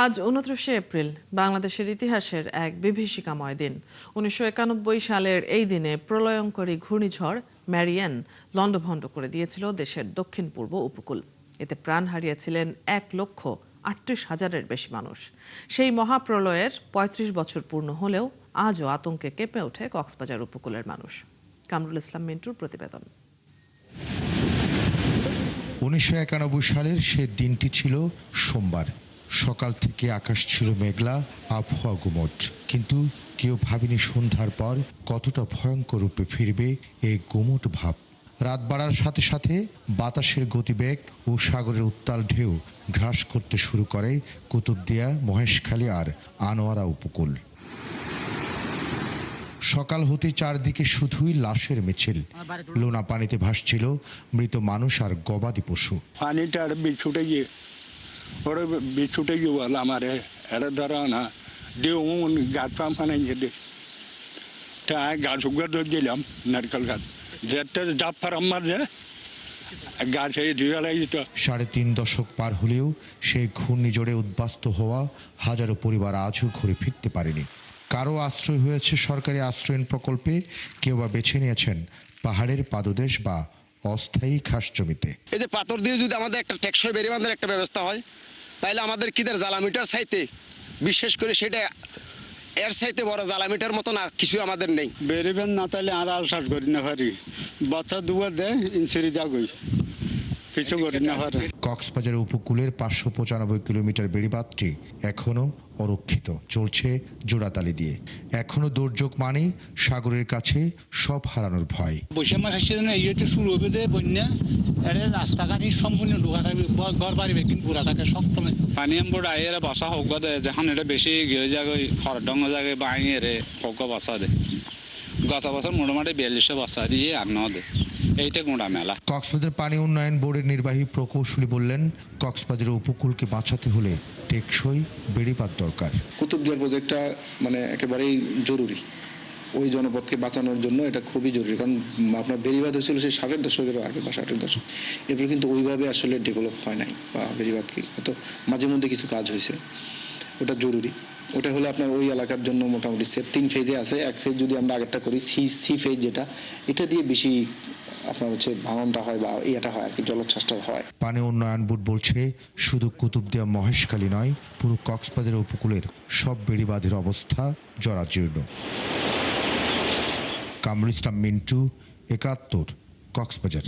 আজ ২৯শে এপ্রিল বাংলাদেশের ইতিহাসের এক বিভীষিকাময় দিন। ১৯৯১ সালের এই দিনে প্রলয়ঙ্করী ঘূর্ণিঝড় ম্যারিয়ান লণ্ডভণ্ড করে দিয়েছিল দেশের দক্ষিণ পূর্ব উপকূল। এতে প্রাণ হারিয়েছিলেন ১,৩৮,০০০-এর বেশি মানুষ। সেই মহাপ্রলয়ের ৩৫ বছর পূর্ণ হলেও আজও আতঙ্কে কেঁপে ওঠে কক্সবাজার উপকূলের মানুষ। কামরুল ইসলাম মিন্টুর প্রতিবেদন। ১৯৯১ সালের সে দিনটি ছিল সোমবার। সকাল থেকে আকাশ ছিল মেঘলা, আবহাওয়া গুমট, কিন্তু কেউ ভাবেনি সন্ধ্যার পর কতটা ভয়ঙ্কর রূপে ফিরবে এই গুমট ভাব। রাত বাড়ার সাথে সাথে বাতাসের গতিবেগ ও সাগরের উত্তাল ঢেউ গ্রাস করতে শুরু করে কুতুবদিয়া, মহেশখালী আর আনোয়ারা উপকূল। সকাল হতে চারদিকে শুধুই লাশের মিছিল। লোনা পানিতে ভাসছিল মৃত মানুষ আর গবাদি পশু। পানিটা ছুটে গিয়ে ওরা ছুটে গিয়ে বল আমার এটা ধরো না দিয়ে গাছ পাম ফানাইছে দে গাছ উগার দিলাম নারকেল গাছ যেটা ডাব ফারাম মারছে গাছ এই ধুয়ে যেত। ৩.৫ দশক পার হলেও সেই ঘূর্ণিঝড়ে উদ্বাস্তু হওয়া হাজারো পরিবার আজও ঘুরে ফিরতে পারেনি। কারো আশ্রয় হয়েছে সরকারি আশ্রয়ন প্রকল্পে, কেউ বা বেছে নিয়েছেন পাহাড়ের পাদদেশ বা অস্থায়ী খাস জমিতে। এই যে পাথর দিয়ে যদি আমাদের একটা টেকসই বেড়িবাঁধের একটা ব্যবস্থা হয়, তাইলে আমাদের কিদের জ্বালামিটার চাইতে বিশেষ করে সেটা এর চাইতে বড় জ্বালামিটার মতো না কিছু আমাদের নেই। বেরিবেন না তাইলে আর আলসাট করি না পারি, বাচ্চা দুবার দেয় ইনসিরি যাগই কিছু করি না পারে। কক্সবাজার উপকূলের ৫৯৫ কিলোমিটার বেড়িবাঁধটি এখনও অরক্ষিত, চলছে জোড়াতালি দিয়ে। এখনো দুর্যোগ মানে সাগরের কাছে সব হারানোর ভয়। বৈশাখ মাস আসছে না, এই হচ্ছে শুরু হবে যে বন্যা, এর রাস্তাঘাটই সম্পূর্ণ ঢোকা থাকবে, ঘর বাড়ি কিন্তু পুরা থাকে শক্ত। পানি এমবোর্ড আইয়ের বাসা হোক দে যখন এটা বেশি গিয়ে জায়গায় হরডং জায়গায় বাইরে হোক বাসা দে। গত বছর মোটামুটি ৪২০০ বাসা দিয়ে আর ন দে, এইটা গোড়া মেলা। কক্সবাজার পানি উন্নয়ন বোর্ডের নির্বাহী প্রকৌশলী বললেন, কক্সবাজার উপকূলকে বাঁচাতে হলে টেকসই বেড়িবাঁধ দরকার। কুতুবদিয়ার প্রজেক্টটা মানে একেবারেই জরুরি, ওই জনপদকে বাঁচানোর জন্য এটা খুবই জরুরি। কারণ আপনার বেড়িবাঁধ হয়েছিল সেই ৬০-এর দশকের আগে বা ৬০-এর দশক, এরপর কিন্তু ওইভাবে আসলে ডেভেলপ হয় নাই, বা বেড়িবাঁধকে হয়তো মাঝে মধ্যে কিছু কাজ হয়েছে। ওটা জরুরি, ওটা হলে আপনার ওই এলাকার জন্য মোটামুটি সেফ। ৩ ফেজে আছে, এক ফেজ যদি আমরা আগেরটা করি সি ফেজ, যেটা এটা দিয়ে বেশি আপনার হচ্ছে ভাঙনটা হয় বা ইয়েটা হয় আর কি, জলোচ্ছ্বাসটা হয়। পানি উন্নয়ন বোর্ড বলছে শুধু কুতুবদিয়া মহেশখালী নয়, পুরো কক্সবাজার উপকূলের সব বেড়িবাঁধের অবস্থা জরাজীর্ণ। কামরুল ইসলাম মিন্টু, ৭১, কক্সবাজার।